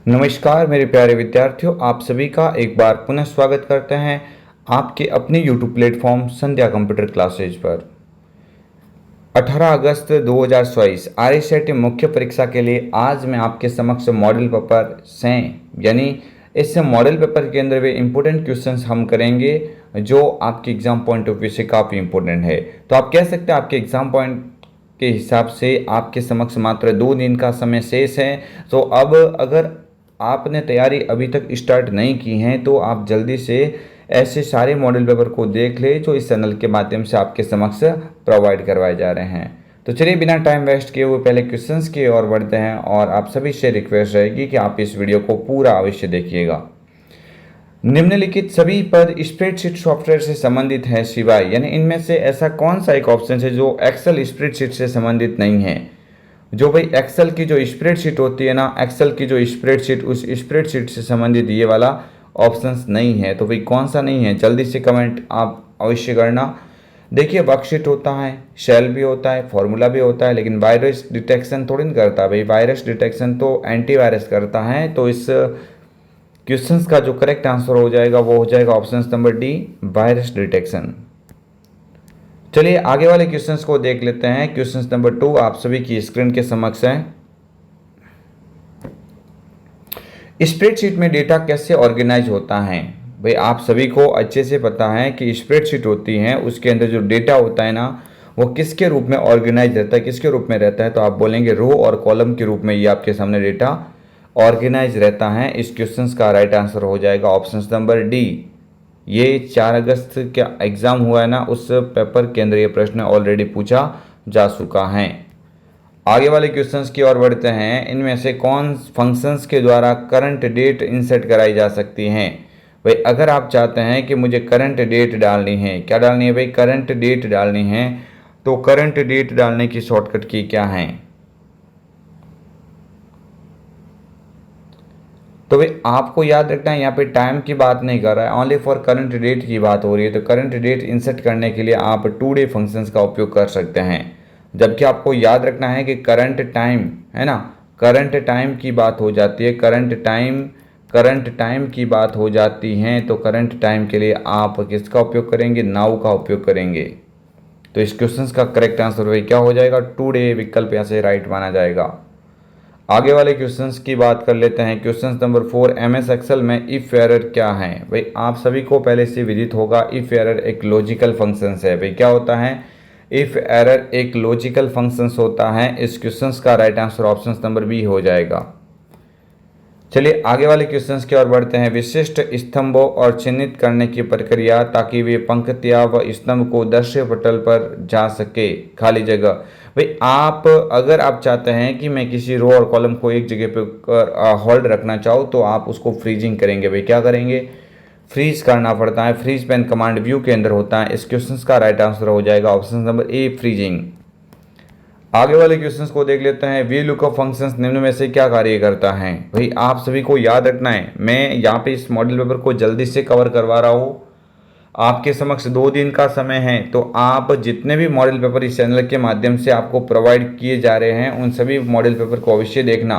नमस्कार मेरे प्यारे विद्यार्थियों, आप सभी का एक बार पुनः स्वागत करते हैं आपके अपने YouTube प्लेटफॉर्म संध्या कंप्यूटर क्लासेज पर। 18 अगस्त 2024 आरआईसीटी मुख्य परीक्षा के लिए आज मैं आपके समक्ष मॉडल पेपर से यानी इस मॉडल पेपर के अंदर वे इम्पोर्टेंट क्वेश्चंस हम करेंगे जो आपके एग्जाम पॉइंट ऑफ व्यू से काफ़ी इम्पोर्टेंट है। तो आप कह सकते हैं आपके एग्जाम पॉइंट के हिसाब से आपके समक्ष मात्र 2 दिन का समय शेष है। तो अब अगर आपने तैयारी अभी तक स्टार्ट नहीं की है तो आप जल्दी से ऐसे सारे मॉडल पेपर को देख ले जो इस चैनल के माध्यम से आपके समक्ष प्रोवाइड करवाए जा रहे हैं। तो चलिए बिना टाइम वेस्ट किए हुए पहले क्वेश्चंस की ओर बढ़ते हैं और आप सभी से रिक्वेस्ट रहेगी कि आप इस वीडियो को पूरा अवश्य देखिएगा। निम्नलिखित सभी पद स्प्रेडशीट सॉफ्टवेयर से संबंधित है सिवाय यानी इनमें से ऐसा कौन सा एक ऑप्शन है जो एक्सेल स्प्रेडशीट से संबंधित नहीं है। जो भाई एक्सेल की जो स्प्रेडशीट होती है ना, एक्सेल की जो स्प्रेडशीट उस स्प्रेडशीट से संबंधित ये वाला ऑप्शंस नहीं है। तो भाई कौन सा नहीं है, जल्दी से कमेंट आप अवश्य करना। देखिए वर्कशीट होता है, शेल भी होता है, फॉर्मूला भी होता है, लेकिन वायरस डिटेक्शन थोड़ी नहीं करता भाई। वायरस डिटेक्शन तो एंटीवायरस करता है। तो इस क्वेश्चंस का जो करेक्ट आंसर हो जाएगा वो हो जाएगा option number D, virus detection. चलिए आगे वाले क्वेश्चंस को देख लेते हैं। क्वेश्चन नंबर 2 आप सभी की स्क्रीन के समक्ष है। स्प्रेडशीट में डेटा कैसे ऑर्गेनाइज होता है। भाई आप सभी को अच्छे से पता है कि स्प्रेडशीट होती है, उसके अंदर जो डेटा होता है ना वो किसके रूप में ऑर्गेनाइज रहता है, किसके रूप में रहता है। तो आप बोलेंगे रो और कॉलम के रूप में ये आपके सामने डेटा ऑर्गेनाइज रहता है। इस क्वेश्चन का राइट आंसर हो जाएगा ऑप्शन नंबर डी। ये 4 अगस्त का एग्ज़ाम हुआ है ना, उस पेपर के अंदर ये प्रश्न ऑलरेडी पूछा जा चुका है। आगे वाले क्वेश्चंस की ओर बढ़ते हैं। इनमें से कौन फंक्शंस के द्वारा करंट डेट इंसर्ट कराई जा सकती हैं। भाई अगर आप चाहते हैं कि मुझे करंट डेट डालनी है, क्या डालनी है भाई, करंट डेट डालनी है, तो करंट डेट डालने की शॉर्टकट की क्या है। तो भाई आपको याद रखना है यहाँ पे टाइम की बात नहीं कर रहा है, ओनली फॉर करंट डेट की बात हो रही है। तो करंट डेट इंसर्ट करने के लिए आप टू डे फंक्शंस का उपयोग कर सकते हैं। जबकि आपको याद रखना है कि करंट टाइम है ना, करंट टाइम की बात हो जाती है, करंट टाइम की बात हो जाती है। तो करंट टाइम के लिए आप किसका उपयोग करेंगे, नाउ का उपयोग करेंगे। तो इस क्वेश्चन का करेक्ट आंसर भाई क्या हो जाएगा, टू डे विकल्प यहाँ से राइट माना जाएगा। आगे वाले क्वेश्चंस की बात कर लेते हैं। क्वेश्चन नंबर 4 एमएस एक्सेल में इफ एरर क्या है। भाई आप सभी को पहले से विदित होगा इफ एरर एक लॉजिकल फंक्शंस है। भाई क्या होता है, इफ एरर एक लॉजिकल फंक्शंस होता है। इस क्वेश्चंस का right answer option number B हो जाएगा। चलिए आगे वाले क्वेश्चंस की ओर बढ़ते हैं। विशिष्ट स्तंभों और चिन्हित करने की प्रक्रिया ताकि वे पंक्तियां व स्तंभ को दृश्य पटल पर जा सके, खाली जगह। भाई आप अगर आप चाहते हैं कि मैं किसी रो और कॉलम को एक जगह पे होल्ड रखना चाहूँ तो आप उसको फ्रीजिंग करेंगे। भाई क्या करेंगे, फ्रीज करना पड़ता है। फ्रीज पेन कमांड व्यू के अंदर होता है। इस क्वेश्चन का राइट आंसर हो जाएगा ऑप्शन नंबर ए, फ्रीजिंग। आगे वाले क्वेश्चंस को देख लेते हैं। वी लुकअप फंक्शंस निम्न में से क्या कार्य करता है। भाई आप सभी को याद रखना है, मैं यहाँ पे इस मॉडल पेपर को जल्दी से कवर करवा रहा हूँ। आपके समक्ष 2 दिन का समय है, तो आप जितने भी मॉडल पेपर इस चैनल के माध्यम से आपको प्रोवाइड किए जा रहे हैं उन सभी मॉडल पेपर को अवश्य देखना।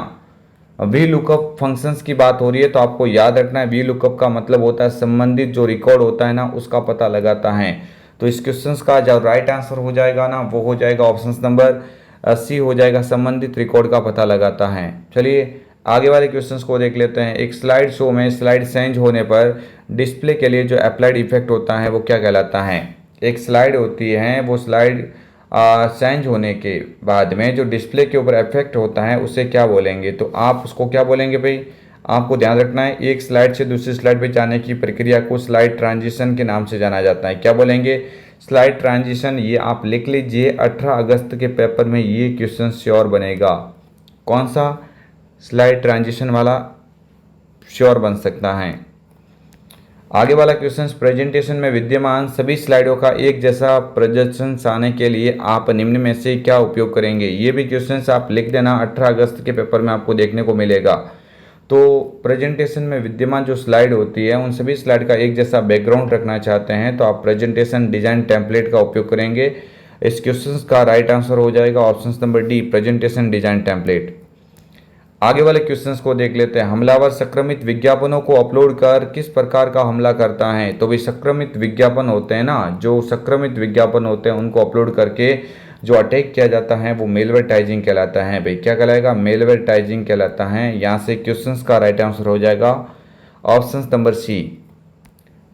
वी लुकअप फंक्शंस की बात हो रही है तो आपको याद रखना है वी लुकअप का मतलब होता है संबंधित जो रिकॉर्ड होता है ना उसका पता लगाता है। तो इस क्वेश्चन का जो राइट आंसर हो जाएगा ना वो हो जाएगा ऑप्शन नंबर सी हो जाएगा, संबंधित रिकॉर्ड का पता लगाता है। चलिए आगे वाले क्वेश्चंस को देख लेते हैं। एक स्लाइड शो में स्लाइड चेंज होने पर डिस्प्ले के लिए जो अप्लाइड इफेक्ट होता है वो क्या कहलाता है। एक स्लाइड होती है, वो स्लाइड चेंज होने के बाद में जो डिस्प्ले के ऊपर इफेक्ट होता है उसे क्या बोलेंगे। तो आप उसको क्या बोलेंगे भाई, आपको ध्यान रखना है एक स्लाइड से दूसरी स्लाइड पे जाने की प्रक्रिया को स्लाइड ट्रांजिशन के नाम से जाना जाता है। क्या बोलेंगे, स्लाइड ट्रांजिशन। ये आप लिख लीजिए, 18 अगस्त के पेपर में ये क्वेश्चन श्योर बनेगा। कौन सा, स्लाइड ट्रांजिशन वाला श्योर बन सकता है। आगे वाला क्वेश्चन, प्रेजेंटेशन में विद्यमान सभी स्लाइडों का एक जैसा प्रदर्शन आने के लिए आप निम्न में से क्या उपयोग करेंगे। ये भी क्वेश्चन आप लिख देना, 18 अगस्त के पेपर में आपको देखने को मिलेगा। तो प्रेजेंटेशन में विद्यमान जो स्लाइड होती है उन सभी स्लाइड का एक जैसा बैकग्राउंड रखना चाहते हैं तो आप प्रेजेंटेशन डिजाइन टेम्पलेट का उपयोग करेंगे। इस क्वेश्चन का राइट आंसर हो जाएगा option number D, presentation design template. आगे वाले क्वेश्चंस को देख लेते हैं। हमलावर संक्रमित विज्ञापनों को अपलोड कर किस प्रकार का हमला करता है? तो भाई संक्रमित विज्ञापन होते हैं ना, जो संक्रमित विज्ञापन होते हैं उनको अपलोड करके जो अटैक किया जाता है वो मेलवेटाइजिंग कहलाता है। भाई क्या कहलाएगा? मेलवेटाइजिंग कहलाता है। यहाँ से क्वेश्चंस का राइट आंसर हो जाएगा ऑप्शन नंबर सी।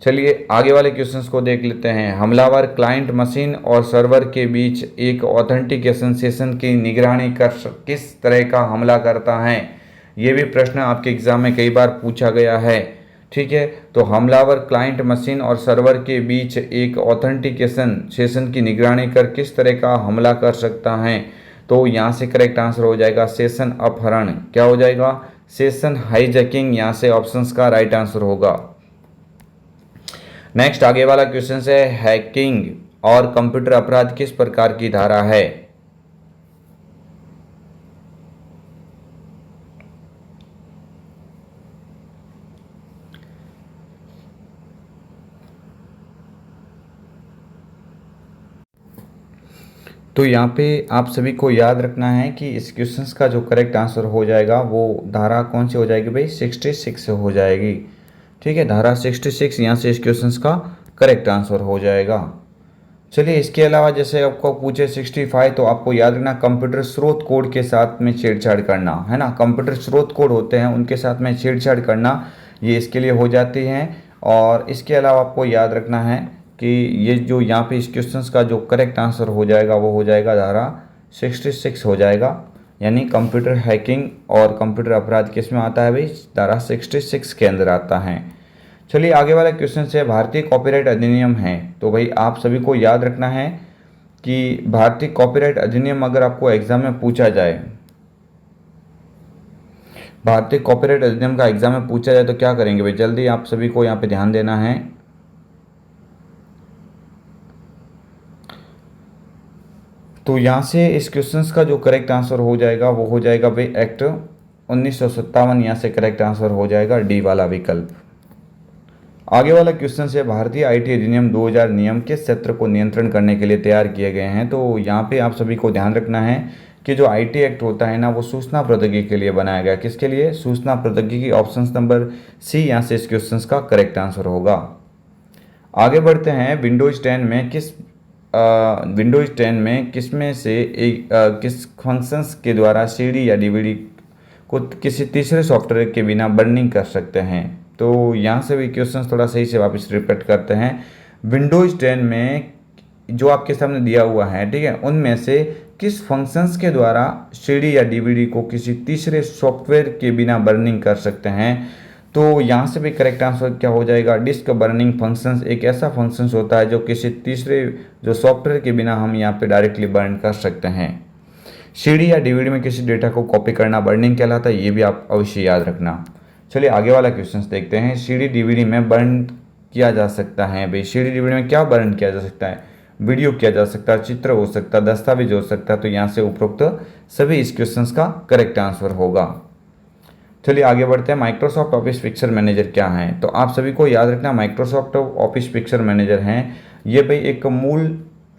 चलिए आगे वाले क्वेश्चंस को देख लेते हैं। हमलावर क्लाइंट मशीन और सर्वर के बीच एक ऑथेंटिकेशन सेशन की निगरानी कर किस तरह का हमला करता है? ये भी प्रश्न आपके एग्जाम में कई बार पूछा गया है। ठीक है, तो हमलावर क्लाइंट मशीन और सर्वर के बीच एक ऑथेंटिकेशन सेशन की निगरानी कर किस तरह का हमला कर सकता है? तो यहाँ से करेक्ट आंसर हो जाएगा सेशन अपहरण। क्या हो जाएगा? Session hijacking. यहाँ से ऑप्शंस का राइट आंसर होगा। नेक्स्ट आगे वाला क्वेश्चन है, हैकिंग और कंप्यूटर अपराध किस प्रकार की धारा है? तो यहाँ पे आप सभी को याद रखना है कि इस क्वेश्चंस का जो करेक्ट आंसर हो जाएगा वो धारा कौन सी हो जाएगी भाई? 66 हो जाएगी। ठीक है, धारा 66 यहाँ से इस क्वेश्चंस का करेक्ट आंसर हो जाएगा। चलिए इसके अलावा जैसे आपको पूछे 65, तो आपको याद रखना कंप्यूटर स्रोत कोड के साथ में छेड़छाड़ करना है ना। कंप्यूटर स्रोत कोड होते हैं उनके साथ में छेड़छाड़ करना, ये इसके लिए हो जाती हैं। और इसके अलावा आपको याद रखना है कि ये जो यहाँ पे इस क्वेश्चंस का जो करेक्ट आंसर हो जाएगा वो हो जाएगा धारा 66 हो जाएगा। यानी कंप्यूटर हैकिंग और कंप्यूटर अपराध किस में आता है भाई? धारा 66 के अंदर आता है। चलिए आगे वाला क्वेश्चन है, भारतीय कॉपीराइट अधिनियम है। तो भाई आप सभी को याद रखना है कि भारतीय कॉपीराइट अधिनियम अगर आपको एग्जाम में पूछा जाए, भारतीय कॉपीराइट अधिनियम का एग्जाम में पूछा जाए तो क्या करेंगे भाई? जल्दी आप सभी को यहाँ पे ध्यान देना है। तो यहाँ से इस क्वेश्चंस का जो करेक्ट आंसर हो जाएगा वो हो जाएगा भाई एक्ट 1957। यहाँ से करेक्ट आंसर हो जाएगा डी वाला विकल्प। आगे वाला क्वेश्चन है, भारतीय आईटी अधिनियम 2000 नियम किस क्षेत्र को नियंत्रण करने के लिए तैयार किए गए हैं? तो यहाँ पे आप सभी को ध्यान रखना है कि जो आईटी एक्ट होता है ना वो सूचना प्रौद्योगिकी के लिए बनाया गया। किसके लिए? सूचना प्रौद्योगिकी। ऑप्शन नंबर सी यहाँ से इस क्वेश्चन का करेक्ट आंसर होगा। आगे बढ़ते हैं, विंडोज 10 में किसमें से एक किस फंक्शंस के द्वारा सीडी या डीवीडी को किसी तीसरे सॉफ्टवेयर के बिना बर्निंग कर सकते हैं? तो यहाँ से भी क्वेश्चन थोड़ा सही से वापस रिपीट करते हैं। विंडोज 10 में जो आपके सामने दिया हुआ है, ठीक है, उनमें से किस फंक्शंस के द्वारा सीडी या डीवीडी को किसी तीसरे सॉफ्टवेयर के बिना बर्निंग कर सकते हैं? तो यहाँ से भी करेक्ट आंसर क्या हो जाएगा? डिस्क बर्निंग फंक्शंस एक ऐसा फंक्शंस होता है जो किसी तीसरे जो सॉफ्टवेयर के बिना हम यहाँ पे डायरेक्टली बर्न कर सकते हैं। सीडी या डीवीडी में किसी डेटा को कॉपी करना बर्निंग कहलाता है, ये भी आप अवश्य याद रखना। चलिए आगे वाला क्वेश्चन देखते हैं। सीडी डीवीडी में बर्न किया जा सकता है भाई, सीडी डीवीडी में क्या बर्न किया जा सकता है? वीडियो किया जा सकता है, चित्र हो सकता है, दस्तावेज हो सकता है। तो यहाँ से उपरोक्त सभी इस क्वेश्चन का करेक्ट आंसर होगा। चलिए आगे बढ़ते हैं, माइक्रोसॉफ्ट ऑफिस पिक्चर मैनेजर क्या है? तो आप सभी को याद रखना माइक्रोसॉफ्ट ऑफिस पिक्चर मैनेजर हैं ये भाई एक मूल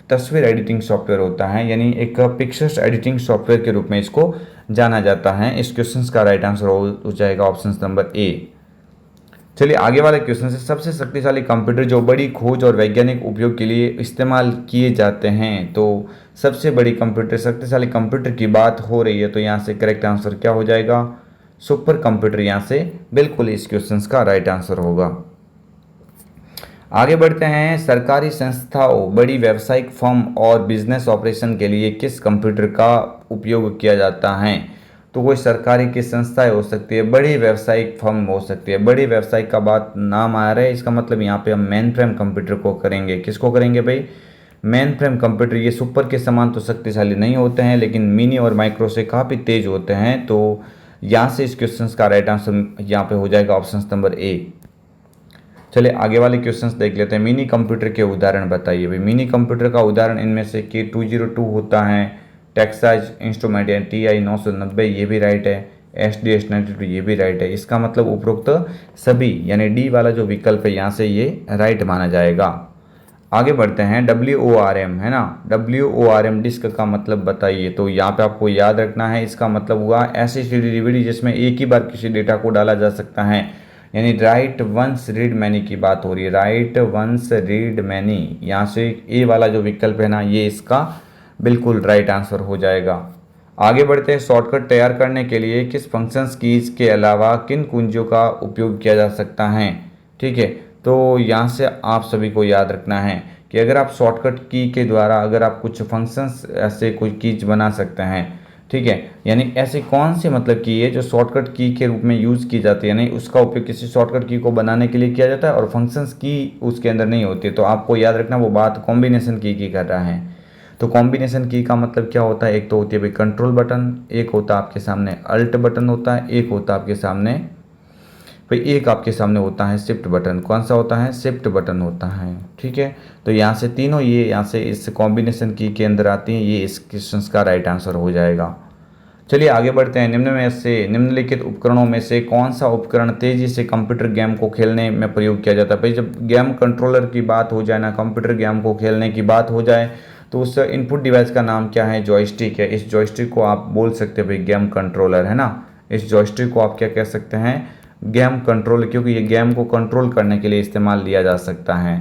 तस्वीर एडिटिंग सॉफ्टवेयर होता है, यानी एक पिक्चर्स एडिटिंग सॉफ्टवेयर के रूप में इसको जाना जाता है। इस क्वेश्चन का राइट आंसर हो जाएगा ऑप्शन नंबर ए। चलिए आगे वाले क्वेश्चन से, सबसे शक्तिशाली कंप्यूटर जो बड़ी खोज और वैज्ञानिक उपयोग के लिए इस्तेमाल किए जाते हैं? तो सबसे बड़ी कंप्यूटर, शक्तिशाली कंप्यूटर की बात हो रही है तो यहाँ से करेक्ट आंसर क्या हो जाएगा? सुपर कंप्यूटर यहाँ से बिल्कुल इस क्वेश्चन का राइट आंसर होगा। आगे बढ़ते हैं, सरकारी संस्थाओं, बड़ी व्यावसायिक फर्म और बिजनेस ऑपरेशन के लिए किस कंप्यूटर का उपयोग किया जाता है? तो कोई सरकारी की संस्थाएं हो सकती है, बड़ी व्यावसायिक फर्म हो सकती है। बड़ी व्यावसायिक का बात नाम आ रहा है, इसका मतलब यहाँ पे हम मेन फ्रेम कंप्यूटर को करेंगे। किसको करेंगे भाई? Main frame computer. ये सुपर के समान तो शक्तिशाली नहीं होते हैं लेकिन मिनी और माइक्रो से काफ़ी तेज होते हैं। तो यहाँ से इस क्वेश्चन का राइट आंसर यहाँ पे हो जाएगा ऑप्शन नंबर ए। चलिए आगे वाले क्वेश्चंस देख लेते हैं। मिनी कंप्यूटर के उदाहरण बताइए भाई। मिनी कंप्यूटर का उदाहरण इनमें से कि 202 होता है, टेक्सास इंस्ट्रूमेंट TI 990 ये भी राइट है, SDS 92 ये भी राइट है। इसका मतलब उपरोक्त सभी यानी डी वाला जो विकल्प है यहाँ से ये राइट माना जाएगा। आगे बढ़ते हैं WORM है ना, WORM डिस्क का मतलब बताइए। तो यहाँ पे आपको याद रखना है, इसका मतलब हुआ ऐसी सीडी डीवीडी जिसमें एक ही बार किसी डेटा को डाला जा सकता है, यानी राइट वंस रीड मैनी की बात हो रही है, राइट वंस रीड मैनी। यहाँ से ए वाला जो विकल्प है ना, ये इसका बिल्कुल राइट आंसर हो जाएगा। आगे बढ़ते हैं, शॉर्टकट तैयार करने के लिए किस फंक्शंस कीज के अलावा किन कुंजियों का उपयोग किया जा सकता है। ठीक है, तो यहाँ से आप सभी को याद रखना है कि अगर आप शॉर्टकट की के द्वारा अगर आप कुछ फंक्शंस ऐसे कोई कीज बना सकते हैं, ठीक है, यानी ऐसी कौन सी मतलब की है जो शॉर्टकट की के रूप में यूज़ की जाती है, यानी उसका उपयोग किसी शॉर्टकट की को बनाने के लिए किया जाता है और फंक्शंस की उसके अंदर नहीं होती है। तो आपको याद रखना वो बात कॉम्बिनेशन की कर रहा है। तो कॉम्बिनेशन की का मतलब क्या होता है, एक तो होती है भाई कंट्रोल बटन, एक होता है आपके सामने अल्ट बटन होता है, एक होता है आपके सामने भाई एक आपके सामने होता है शिफ्ट बटन। कौन सा होता है, शिफ्ट बटन होता है। ठीक है, तो यहाँ से तीनों ये यहाँ से इस कॉम्बिनेशन की के अंदर आती हैं, ये इस क्वेश्चन का राइट आंसर हो जाएगा। चलिए आगे बढ़ते हैं, निम्नलिखित उपकरणों में से कौन सा उपकरण तेजी से कंप्यूटर गेम को खेलने में प्रयोग किया जाता है। भाई जब गेम कंट्रोलर की बात हो जाए ना, कंप्यूटर गेम को खेलने की बात हो जाए, तो उस इनपुट डिवाइस का नाम क्या है, जॉयस्टिक है। इस जॉयस्टिक को आप बोल सकते हैं भाई गेम कंट्रोलर, है ना। इस जॉयस्टिक को आप क्या कह सकते हैं, गेम कंट्रोल, क्योंकि ये गेम को कंट्रोल करने के लिए इस्तेमाल लिया जा सकता है।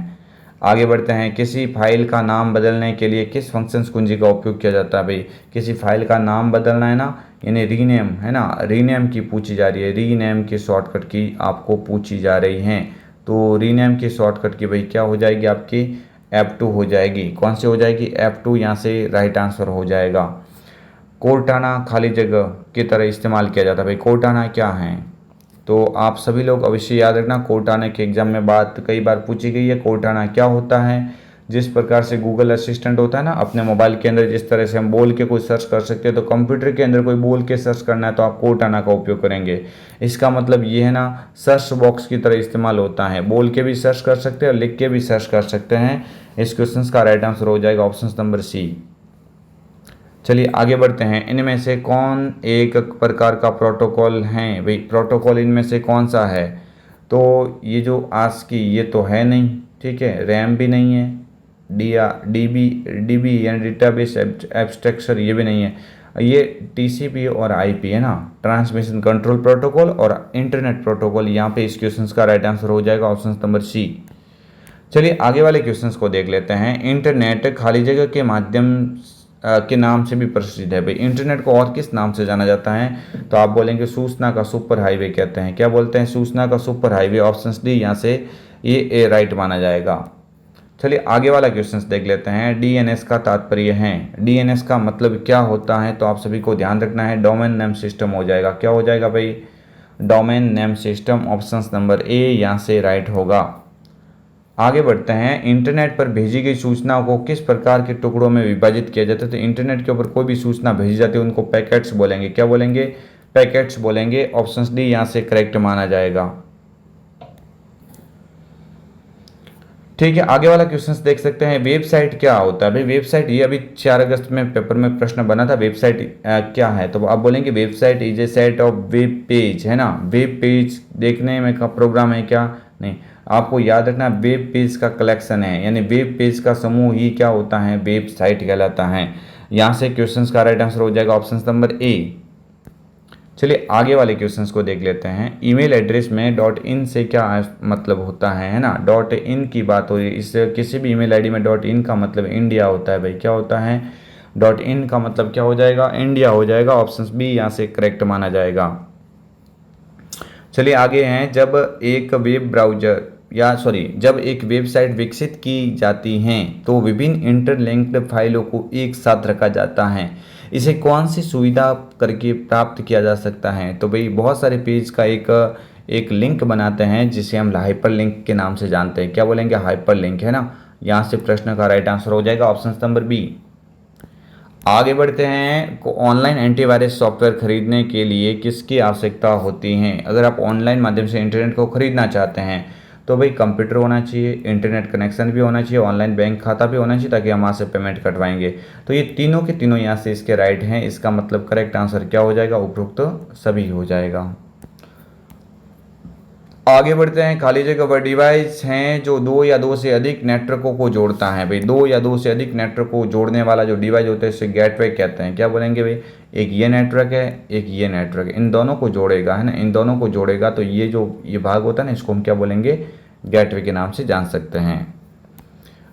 आगे बढ़ते हैं, किसी फाइल का नाम बदलने के लिए किस फंक्शंस कुंजी का उपयोग किया जाता है। भाई किसी फाइल का नाम बदलना है ना, यानी रीनेम है ना, रीनेम की पूछी जा रही है, रीनेम की शॉर्टकट की आपको पूछी जा रही हैं। तो रीनेम की शॉर्टकट की भाई क्या हो जाएगी आपकी, F2 हो जाएगी। कौन सी हो जाएगी, F2 यहाँ से राइट आंसर हो जाएगा। कोर्टाना खाली जगह की तरह इस्तेमाल किया जाता है। भाई कोर्टाना क्या है, तो आप सभी लोग अवश्य याद रखना, कोर्टाना के एग्जाम में बात कई बार पूछी गई है। कोर्टाना क्या होता है, जिस प्रकार से गूगल असिस्टेंट होता है ना अपने मोबाइल के अंदर, जिस तरह से हम बोल के कोई सर्च कर सकते हैं, तो कंप्यूटर के अंदर कोई बोल के सर्च करना है तो आप कोर्टाना का उपयोग करेंगे। इसका मतलब ये है ना, सर्च बॉक्स की तरह इस्तेमाल होता है, बोल के भी सर्च कर सकते हैं और लिख के भी सर्च कर सकते हैं। इस क्वेश्चन का राइट आंसर हो जाएगा ऑप्शन नंबर सी। चलिए आगे बढ़ते हैं, इनमें से कौन एक प्रकार का प्रोटोकॉल है। भाई प्रोटोकॉल इनमें से कौन सा है, तो ये जो ASCII ये तो है नहीं, ठीक है, रैम भी नहीं है, डीबी यानी डेटाबेस एब्स्ट्रक्चर ये भी नहीं है, ये TCP और IP है ना, ट्रांसमिशन कंट्रोल प्रोटोकॉल और इंटरनेट प्रोटोकॉल। यहाँ पे इस क्वेश्चन का राइट आंसर हो जाएगा ऑप्शन नंबर सी। चलिए आगे वाले क्वेश्चंस को देख लेते हैं। इंटरनेट खाली जगह के माध्यम के नाम से भी प्रसिद्ध है। भाई इंटरनेट को और किस नाम से जाना जाता है, तो आप बोलेंगे सूचना का सुपर हाईवे कहते हैं। क्या बोलते हैं, सूचना का सुपर हाईवे। ऑप्शन डी यहाँ से ये ए राइट माना जाएगा। चलिए आगे वाला क्वेश्चन देख लेते हैं। DNS का तात्पर्य है, DNS का मतलब क्या होता है, तो आप सभी को ध्यान रखना है, डोमेन नेम सिस्टम हो जाएगा। क्या हो जाएगा भाई, domain name system. Option number A यहाँ से राइट होगा। आगे बढ़ते हैं, इंटरनेट पर भेजी गई सूचनाओं को किस प्रकार के टुकड़ों में विभाजित किया जाता है। तो इंटरनेट के ऊपर कोई भी सूचना भेजी जाती है उनको पैकेट्स बोलेंगे। क्या बोलेंगे, पैकेट्स बोलेंगे। ऑप्शन डी यहाँ से करेक्ट माना जाएगा। ठीक है, आगे वाला क्वेश्चन देख सकते हैं, वेबसाइट क्या होता है। भाई वेबसाइट, ये अभी 4 अगस्त में पेपर में प्रश्न बना था, वेबसाइट क्या है, तो आप बोलेंगे website is a set of web page, है ना। वेब पेज देखने में का प्रोग्राम है क्या, नहीं, आपको याद रखना वेब पेज का कलेक्शन है, यानी वेब पेज का समूह ही क्या होता है, वेबसाइट कहलाता है। यहाँ से क्वेश्चन का राइट आंसर हो जाएगा ऑप्शन नंबर ए। चलिए आगे वाले क्वेश्चंस को देख लेते हैं। ईमेल एड्रेस में .in से क्या मतलब होता है ना, .in की बात हो रही है। इससे किसी भी ईमेल आईडी में .in का मतलब इंडिया होता है। भाई क्या होता है, .in का मतलब क्या हो जाएगा, इंडिया हो जाएगा। ऑप्शन बी यहाँ से करेक्ट माना जाएगा। चलिए आगे हैं, जब एक वेब ब्राउजर जब एक वेबसाइट विकसित की जाती हैं तो विभिन्न इंटरलिंक्ड फाइलों को एक साथ रखा जाता है। इसे कौन सी सुविधा करके प्राप्त किया जा सकता है, तो भाई बहुत सारे पेज का एक लिंक बनाते हैं जिसे हम हाइपर लिंक के नाम से जानते हैं। क्या बोलेंगे, हाइपर लिंक, है ना। यहाँ से प्रश्न का राइट आंसर हो जाएगा ऑप्शन नंबर बी। आगे बढ़ते हैं, ऑनलाइन एंटीवायरस सॉफ्टवेयर खरीदने के लिए किसकी आवश्यकता होती है। अगर आप ऑनलाइन माध्यम से इंटरनेट को खरीदना चाहते हैं तो भाई कंप्यूटर होना चाहिए, इंटरनेट कनेक्शन भी होना चाहिए, ऑनलाइन बैंक खाता भी होना चाहिए, ताकि हम वहाँ से पेमेंट कटवाएंगे। तो ये तीनों के तीनों यहाँ से इसके राइट हैं। इसका मतलब करेक्ट आंसर क्या हो जाएगा, उपरोक्त सभी हो जाएगा। आगे बढ़ते हैं। खाली जगह वह डिवाइस हैं जो दो या दो से अधिक नेटवर्कों को जोड़ता है। भाई दो या दो से अधिक नेटवर्क को जोड़ने वाला जो डिवाइस होता है इसे गेटवे कहते हैं। क्या बोलेंगे भाई, एक ये नेटवर्क है, एक ये नेटवर्क है, इन दोनों को जोड़ेगा, है ना, इन दोनों को जोड़ेगा तो ये जो ये भाग होता है ना इसको हम क्या बोलेंगे, गेटवे के नाम से जान सकते हैं।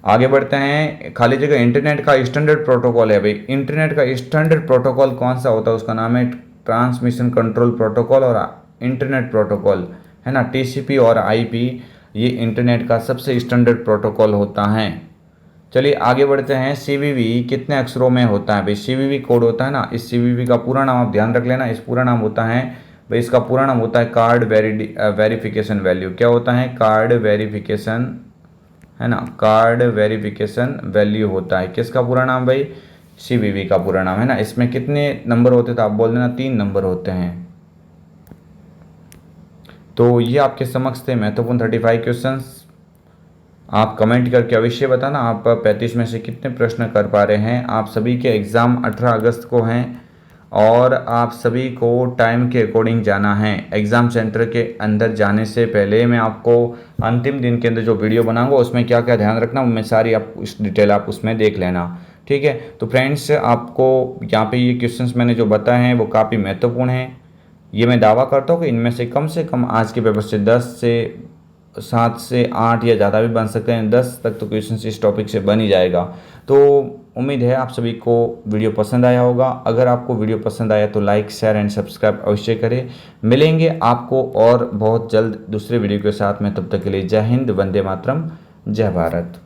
आगे बढ़ते हैं। खाली जगह इंटरनेट का स्टैंडर्ड प्रोटोकॉल है। भाई इंटरनेट का स्टैंडर्ड प्रोटोकॉल कौन सा होता है, उसका नाम है ट्रांसमिशन कंट्रोल प्रोटोकॉल और इंटरनेट प्रोटोकॉल, है ना, टीसीपी और आईपी, ये इंटरनेट का सबसे स्टैंडर्ड प्रोटोकॉल होता है। चलिए आगे बढ़ते हैं। सीवीवी कितने अक्षरों में होता है। भाई सीवीवी कोड होता है ना, इस सीवीवी का पूरा नाम आप ध्यान रख लेना, इस पूरा नाम होता है भाई, इसका पूरा नाम होता है कार्ड वेरिफिकेशन वैल्यू। क्या होता है, कार्ड वेरिफिकेशन, है ना, कार्ड वेरिफिकेशन वैल्यू होता है। किसका पूरा नाम भाई, सीवीवी का पूरा नाम, है ना। इसमें कितने नंबर होते थे आप बोल देना, 3 नंबर होते हैं। तो ये आपके समक्ष थे महत्वपूर्ण 35 क्वेश्चंस। आप कमेंट करके अवश्य बताना आप 35 में से कितने प्रश्न कर पा रहे हैं। आप सभी के एग्ज़ाम 18 अगस्त को हैं और आप सभी को टाइम के अकॉर्डिंग जाना है। एग्ज़ाम सेंटर के अंदर जाने से पहले मैं आपको अंतिम दिन के अंदर जो वीडियो बनाऊंगा उसमें क्या क्या ध्यान रखना उनमें सारी आप इस डिटेल आप उसमें देख लेना, ठीक है। तो फ्रेंड्स आपको यहाँ पे ये क्वेश्चंस मैंने जो बताए हैं वो काफ़ी महत्वपूर्ण हैं। ये मैं दावा करता हूँ कि इनमें से कम आज के पेपर से 10 से 7 से 8 या ज़्यादा भी बन सकते हैं, 10 तक तो क्वेश्चन इस टॉपिक से बन ही जाएगा। तो उम्मीद है आप सभी को वीडियो पसंद आया होगा। अगर आपको वीडियो पसंद आया तो लाइक शेयर एंड सब्सक्राइब अवश्य करें। मिलेंगे आपको और बहुत जल्द दूसरे वीडियो के साथ में, तब तक के लिए जय हिंद, वंदे मातरम, जय भारत।